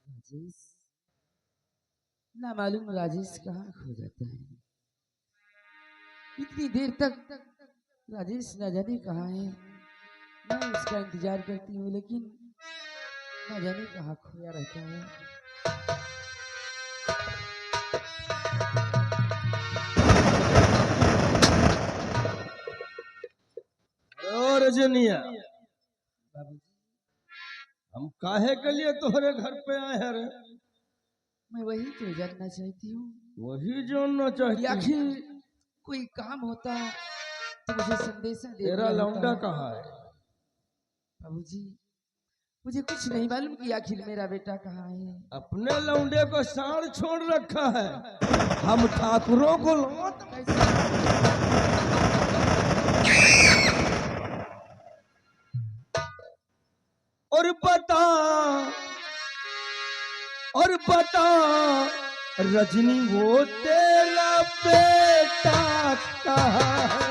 राजेश, ना मालूम राजेश कहाँ खो जाता है। इतनी देर तक राजेश न जाने कहाँ है। मैं उसका इंतजार करती हूँ लेकिन न जाने कहाँ खोया रहता है। रजनिया, बाबूजी, हम काहे के लिए तोहरे घर पे आए हैं रे? मैं वही तो जानना चाहती हूँ वही जानना कि चाहती हूँ। आखिर कोई काम होता तो मुझे संदेशा दे तेरा दिया लौंडा होता। कहाँ है? बाबूजी, मुझे कुछ नहीं मालूम कि आखिर मेरा बेटा कहाँ है। अपने लौंडे को साड़ छोड़ रखा है। हम ठाकुरों को लौट और बता रजनी, वो तेरा बेटा कहाँ है?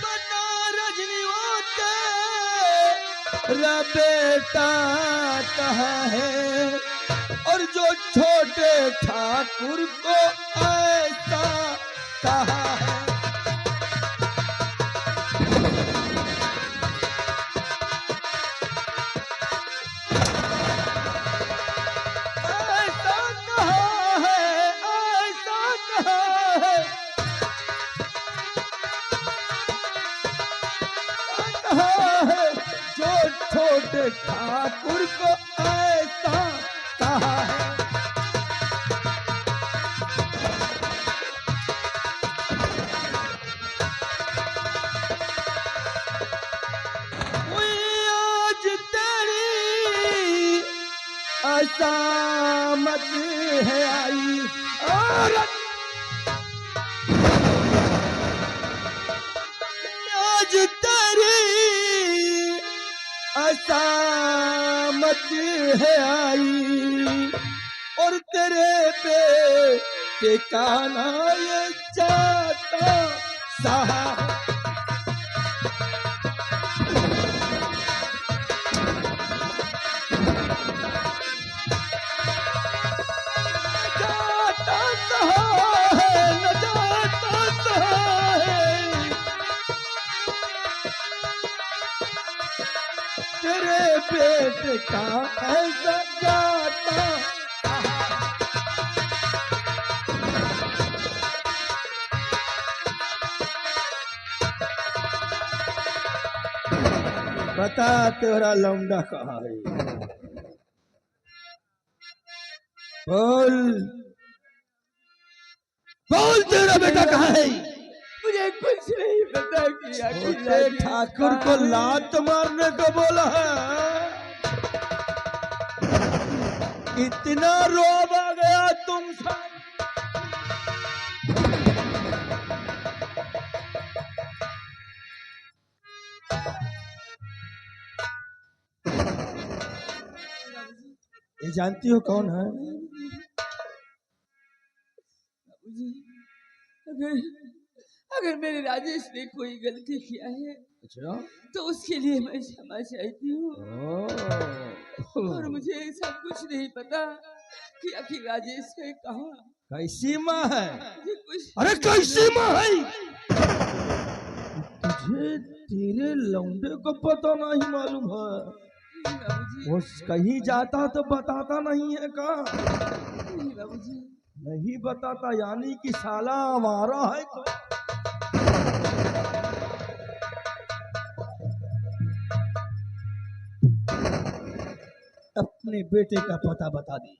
बता रजनी, वो तेरा बेटा कहाँ है? और जो छोटे ठाकुर को ऐसा कहा है। ऐसा कहा है, ऐसा कहा है, कहा है, जो छोटे ठाकुर को ऐसा कहा है। आज तेरी असामत है आई, और आज तेरी असामत है आई, और तेरे पे काना ये जाता सहा। तेरे पेट का ऐसा जाता बता तेरा लौंडा कहाँ है? बोल बोल, तेरा बेटा कहाँ है? मुझे कुछ नहीं पता कि छोटे ठाकुर को लात मारने को बोला है। इतना रोब आ गया तुमसे। ये जानती हो कौन है? बाबूजी, अगर अगर मेरे राजेश ने कोई गलती किया है अच्छा, तो उसके लिए मैं क्षमा चाहती हूँ। और मुझे ऐसा कुछ नहीं पता कि आखिर राजेश है कहाँ। कैसी माँ है? मुझे कुछ अरे कैसी माँ है? तुझे तेरे लौंडे को पता नहीं मालूम है? बाबूजी, वो कहीं जाता तो बताता नहीं है का? बाबूजी, नहीं बताता, यानी कि साला हमारा है तो। अपने बेटे का पता बता दे,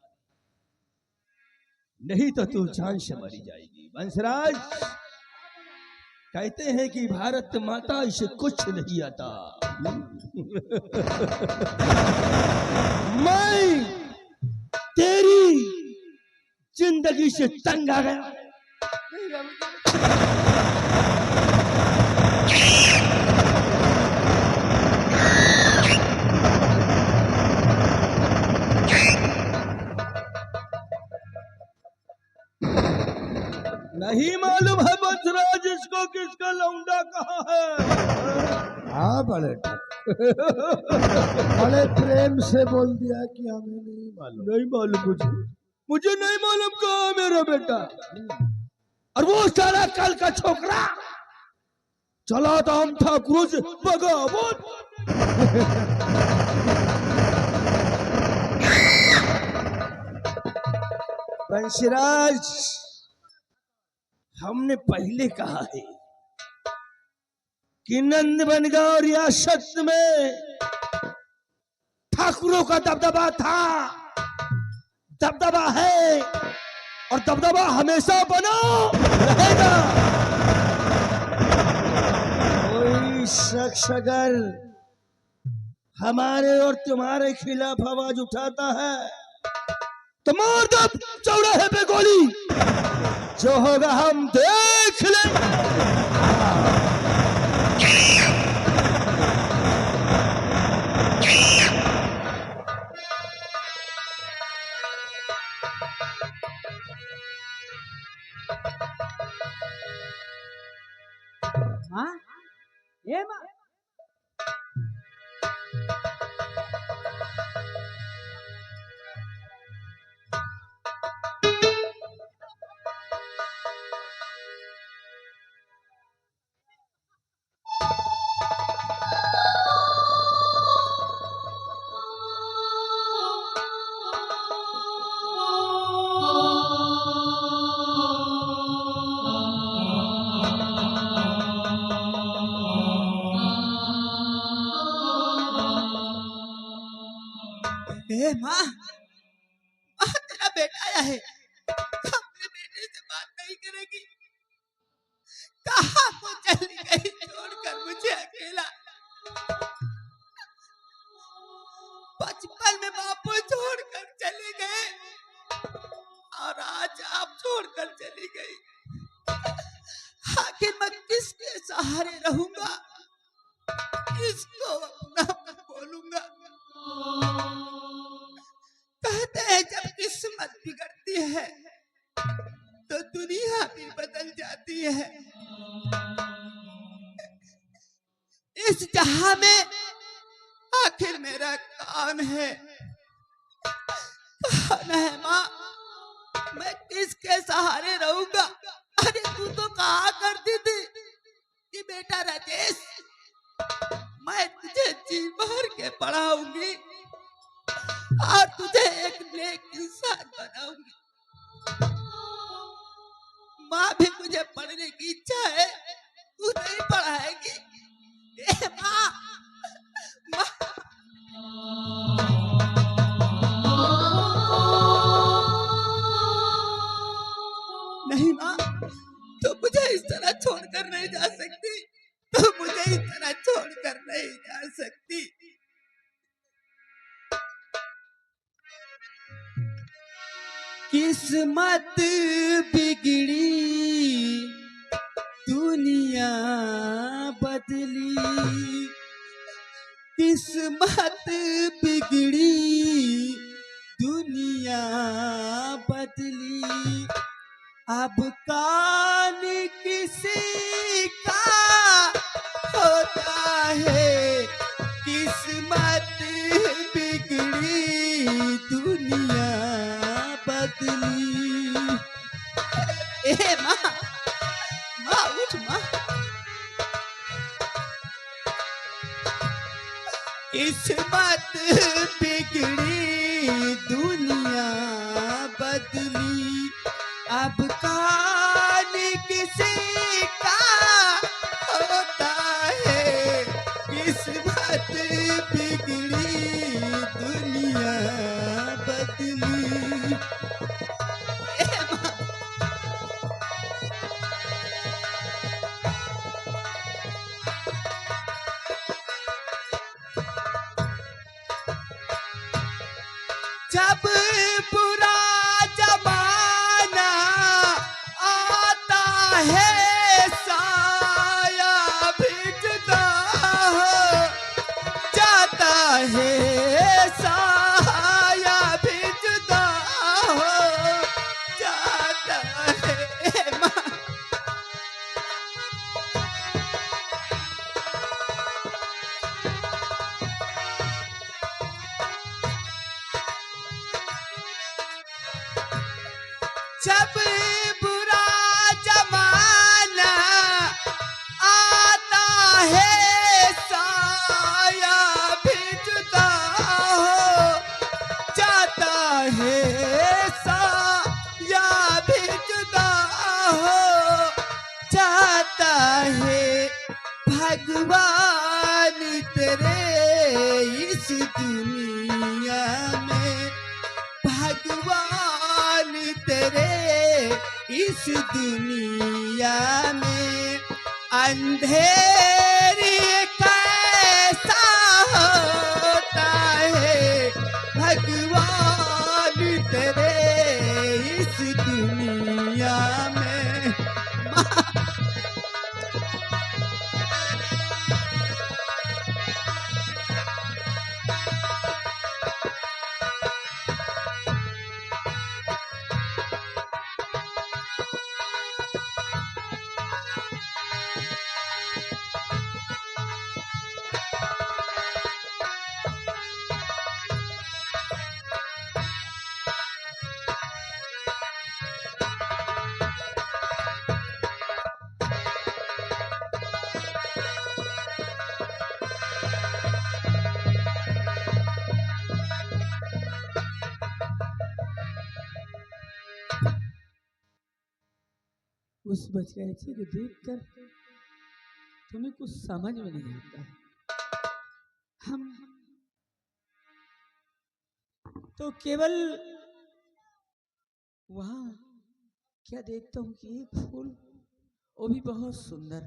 नहीं तो तू जान से मरी जाएगी। वंशराज, कहते हैं कि भारत माता इसे कुछ नहीं आता। मैं तेरी जिंदगी से तंग आ गया। हाँ बड़े बड़े प्रेम से बोल दिया कि हमें नहीं मालूम मुझे मुझे नहीं मालूम कहाँ है मेरा बेटा। और वो सारा कल का छोकरा चला था हम ठाकुरों से बगावत। बंशीराज, हमने पहले कहा है कि नंदबनगांव रियासत में ठाकुरों का दबदबा था, दबदबा है और दबदबा हमेशा बना रहेगा। कोई शख्स अगर हमारे और तुम्हारे खिलाफ आवाज उठाता है तो मार दो चौराहे पे गोली, जो होगा हम देख लेंगे। माँ, ये माँ। ए माँ, तेरा बेटा आया है। अपने बेटे से बात नहीं करेगी? कहाँ को चली गई छोड़कर मुझे अकेला? बचपन में बापू छोड़कर चले गए और आज आप छोड़कर चली गई। आखिर मैं किसके सहारे रहूंगा, किसको अपना बोलूंगा? कहते हैं जब किस्मत बिगड़ती है तो दुनिया भी बदल जाती है। इस जहां में आखिर मेरा कौन है? कौन है माँ? मैं किसके सहारे रहूंगा? अरे तू तो कहा करती थी कि बेटा राजेश, मैं तुझे जी भर के पढ़ाऊंगी और तुझे एक नेक इंसान बनाऊंगी। माँ भी मुझे पढ़ने की इच्छा है, तू नहीं पढ़ाएगी? ए माँ, माँ। नहीं माँ, तो मुझे इस तरह छोड़कर नहीं जा सकती, तो मुझे इस तरह छोड़कर नहीं जा सकती। किस्मत बिगड़ी, दुनिया बदली। किस्मत बिगड़ी, दुनिया बदली। अब कौन किसी का होता है? किस्मत बिगड़ी, दुनिया बदली। ए माँ, माँ उठ माँ। किस्मत बिगड़ी, दुनिया बदली। अब कौन किसी का होता है? किस्मत बिगड़ी, दुनिया बदली। जब बुरा जमाना आता है, साया भिजता हो जाता है, साया भिजता हो जाता है। जब बुरा जमाना आता है साया भी जुदा हो जाता है साया भी जुदा हो जाता है भगवान तेरे इस दुनिया में भगवान तेरे इस दुनिया में अंधेरी कैसा होता है भगवान तेरे इस दुनिया में उस बचकायचे को देखकर तुम्हें कुछ समझ में नहीं आता है। हम तो केवल वहां क्या देखता हूँ कि एक फूल वो भी बहुत सुंदर,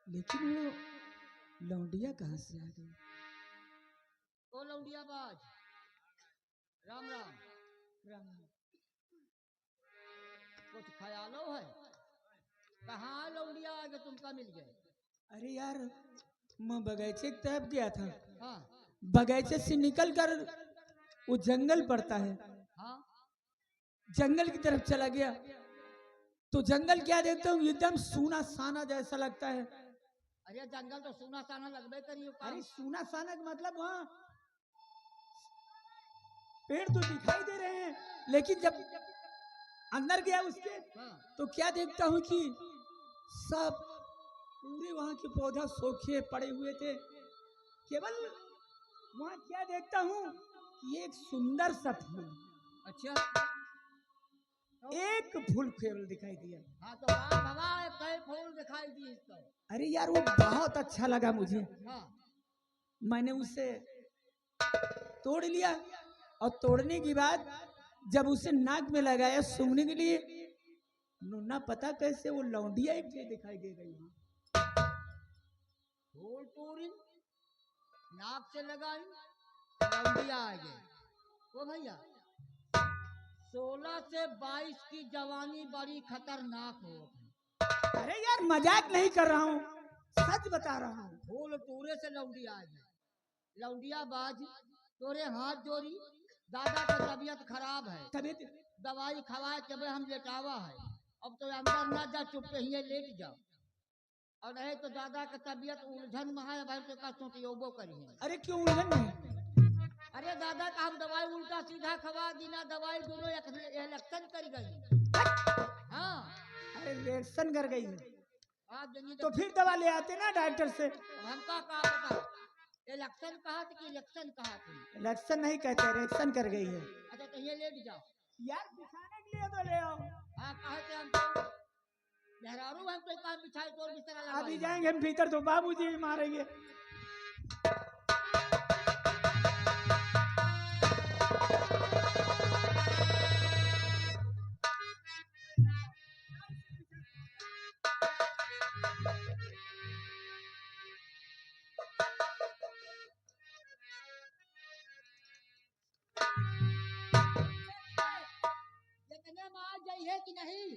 लेकिन वो लौंडिया कहाँ से आ गई? ओ लौंडिया बाज, राम राम। राम कुछ ख्यालो है? कहाँ लौंडिया आगे तुमका मिल गए? अरे यार, मैं बगीचे की तरफ गया था। हाँ बगीचे से निकल कर वो जंगल पड़ता है, हाँ। जंगल की तरफ चला गया तो जंगल क्या देखता हूँ एकदम सूना साना जैसा लगता है। अरे जंगल तो सूना साना लगबे करियो का। अरे सूना साना का मतलब वहाँ पेड़ तो दिखाई दे रहे हैं, लेकिन जब अंदर गया उसके हाँ। तो क्या देखता हूँ कि सब पूरे वहां के पौधा सूखे पड़े हुए थे। केवल वहां क्या देखता हूँ कि एक सुंदर सा फूल, अच्छा एक फूल केवल दिखाई दिया। हाँ तो वाह भवा कई फूल दिखाई दी इसको। अरे यार वो बहुत अच्छा लगा मुझे, हाँ मैंने उसे तोड़ लिया और तोड़ने के बाद जब उसे नाक में लगाया सूंघने के लिए, ना पता कैसे वो लौंडिया एक चीज दिखाई दे गई। फूल पूरी नाक से लगाई लौंडिया आ गए। ओ भैया 16 से 22 की जवानी बड़ी खतरनाक हो। अरे यार मजाक नहीं कर रहा हूँ, सच बता रहा हूँ। फूल तूरे से लौंडिया आ गए। लौंडिया बाज तोरे हाथ जोड़ी, दादा का तबीयत खराब है, तबीयत दवाई खवाए के हम लेटावा है। अब तो अंदर ना जा, चुप ही लेट जाओ, और नहीं तो दादा का तबीयत उलझन में है। भाई तो का सोटियोबो करिए। अरे क्यों उलझन में? अरे दादा का हम दवाई उल्टा सीधा खवा दीना, दवाई दोनों इलेक्शन कर गई। हाँ अरे रिएक्शन कर गई है आज जनी तो फिर दवा ले आते ना डॉक्टर से। हमका कहा पता इलेक्शन कहा कि इलेक्शन कहा थी। इलेक्शन नहीं कहते, रिएक्शन कर गई है। अच्छा तो ये लेट जाओ यार बिछाने के लिए तो ले आओ। हाँ कहे थे हमको लहरारू हम तो काम बिछाई तो बिस्तर लगा। अभी जाएंगे हम भीतर तो बाबूजी मारेंगे। है कि नहीं?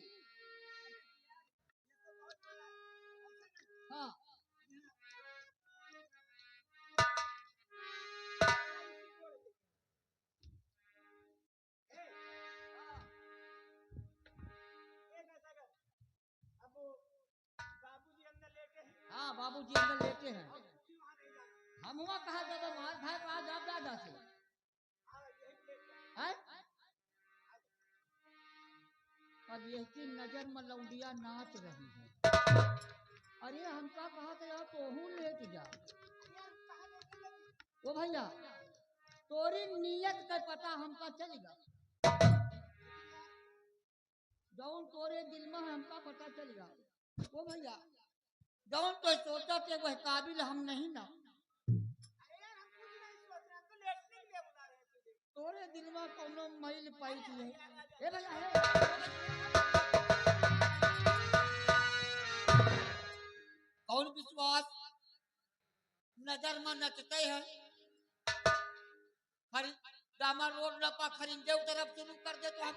हाँ हाँ बाबूजी अंदर लेटे हैं। हम हुआ कहा जाता मार भाई कहा जाब दादा से है? अब ये की नजर में लौंडिया नाच रही है। अरे हमका कहा था यार तोहू लेट जा। ओ भैया तोरी नियत का पता हमका चलेगा, जौन तोरे दिल में है हमका पता चलेगा। ओ भैया जौन तो सोचा थे वह काबिल हम नहीं ना। तोरे दिल में कोनो मैल पाई है। ए भैया कौन विश्वास नजर में नचते हैं। डामर रोड लपा खरीदे तरफ शुरू कर दे तो हम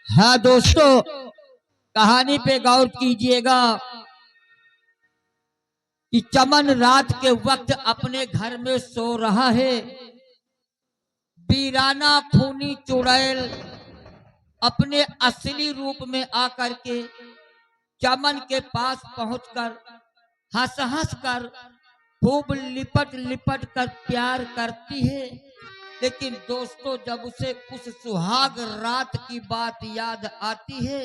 हाँ दोस्तों कहानी पे गौर कीजिएगा कि चमन रात के वक्त अपने घर में सो रहा है। वीराना खूनी चुड़ैल अपने असली रूप में आकर के चमन के पास पहुंचकर हंस हंस कर खूब लिपट लिपट कर प्यार करती है। लेकिन दोस्तों जब उसे उस सुहाग रात की बात याद आती है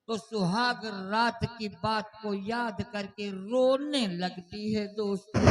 तो सुहाग रात की बात को याद करके रोने लगती है दोस्तों।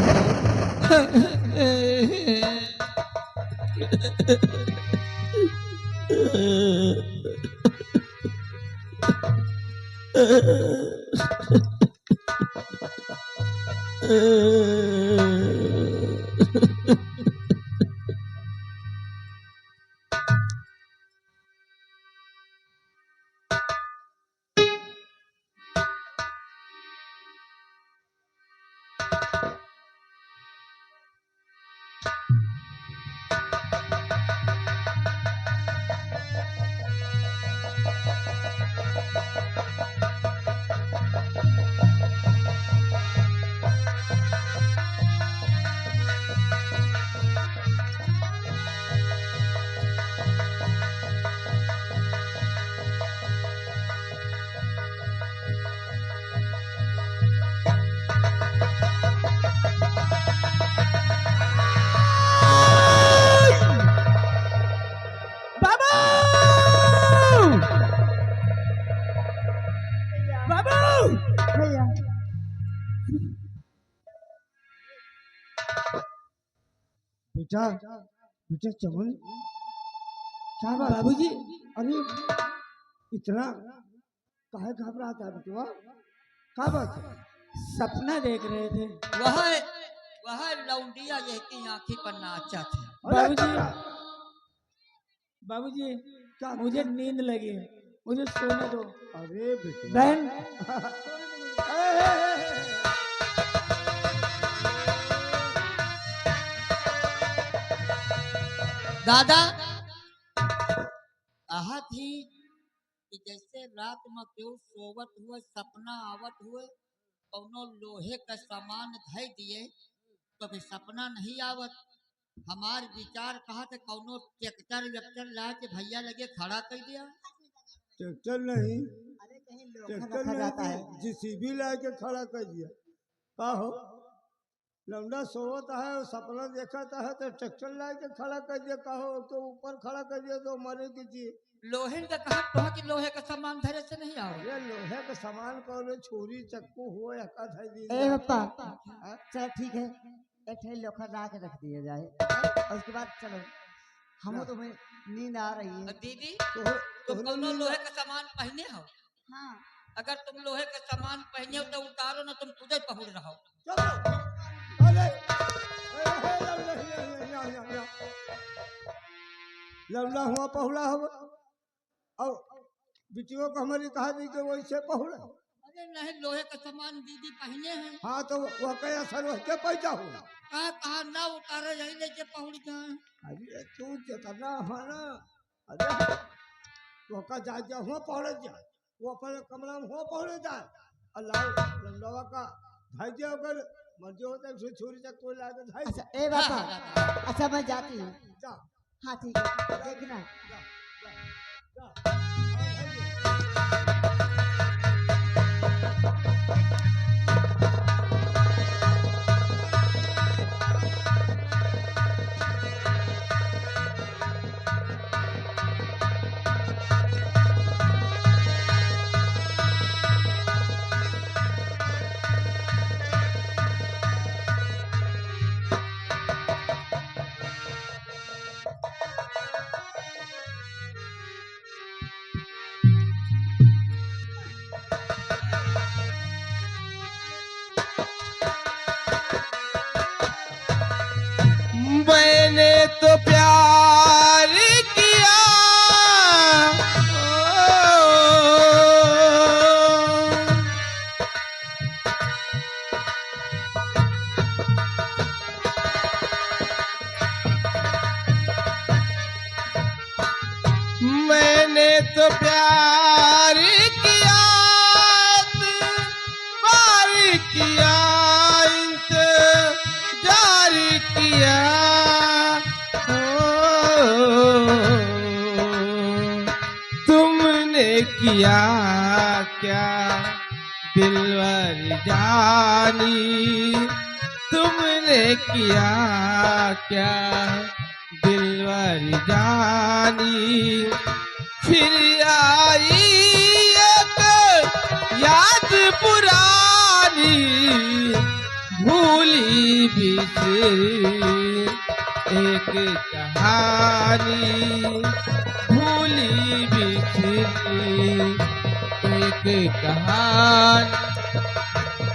बेटा बेटा चमन क्या बात बाबूजी अरे इतना काहे घबराता है बेटवा क्या बात है सपना देख रहे थे वह लौंडिया यह की आंखी पर नाचा था। बाबूजी बाबूजी क्या मुझे नींद लगी है, मुझे सोने दो। अरे बेटा बहन दादा कहा थी कि जैसे रात में क्यों सोवत हुए सपना आवत हुए कौनो लोहे का सामान धै दिए तो भी सपना नहीं आवत। हमार विचार कहा था कौनो ट्रैक्टर वेक्टर ला के भैया लगे खड़ा कर दिया। ट्रैक्टर नहीं अरे कहीं ट्रैक्टर नहीं जेसीबी ला के खड़ा कर दिया का हो लौंडा सोता है और सपना देखता है तो ट्रैक्टर ला के खड़ा कर दिया का हो तो ऊपर खड़ा कर दिया तो मरे की चीज लोहे का कहा तो कि लोहे का सामान धरे से नहीं आओ। ये लोहे का सामान कौन छुरी चक्कू हो या का धर दी ए पापा चल ठीक है एक ठे लोखा ला के रख दिया जाए और उसके बाद चलो हम तो भाई नींद आ रही है। दीदी तो तुम दोनों लोहे का सामान पहने हो? हाँ अगर तुम लोहे का सामान पहने हो तो उतारो ना, तुम खुद ही पहुंच रहो। चलो अरे लवला हुआ पहुला हो और बिटियों को हमारी कहा दी कि वैसे पहुला। अरे नहीं, लोहे का सामान दीदी पहने हैं। हाँ तो वह कहीं असर वैसे पैसा हुआ। कहा कहा ना उतारे यही लेके पहुंच जाए। अरे तू जितना है ना, अरे वो का जा हुआ पहुँच जाए, वो अपने कमरा में हुआ पहुँच जाए। अल्लाह लंडवा का भाई जी अगर मर्जी होता है छुरी तक कोई लाके भाई। अच्छा ए बापा, अच्छा मैं जाती हूँ। जा हाँ ठीक है, देखना। जा जा जा भाई जी। मैंने तो प्यार किया मैंने तो प्यार किया बार किया इंतजार किया तुमने किया क्या दिलवर जानी तुमने किया क्या दिलवर जानी फिर आई एक याद पुरानी भूली बिसरी एक कहानी भूली बिसरी एक कहानी।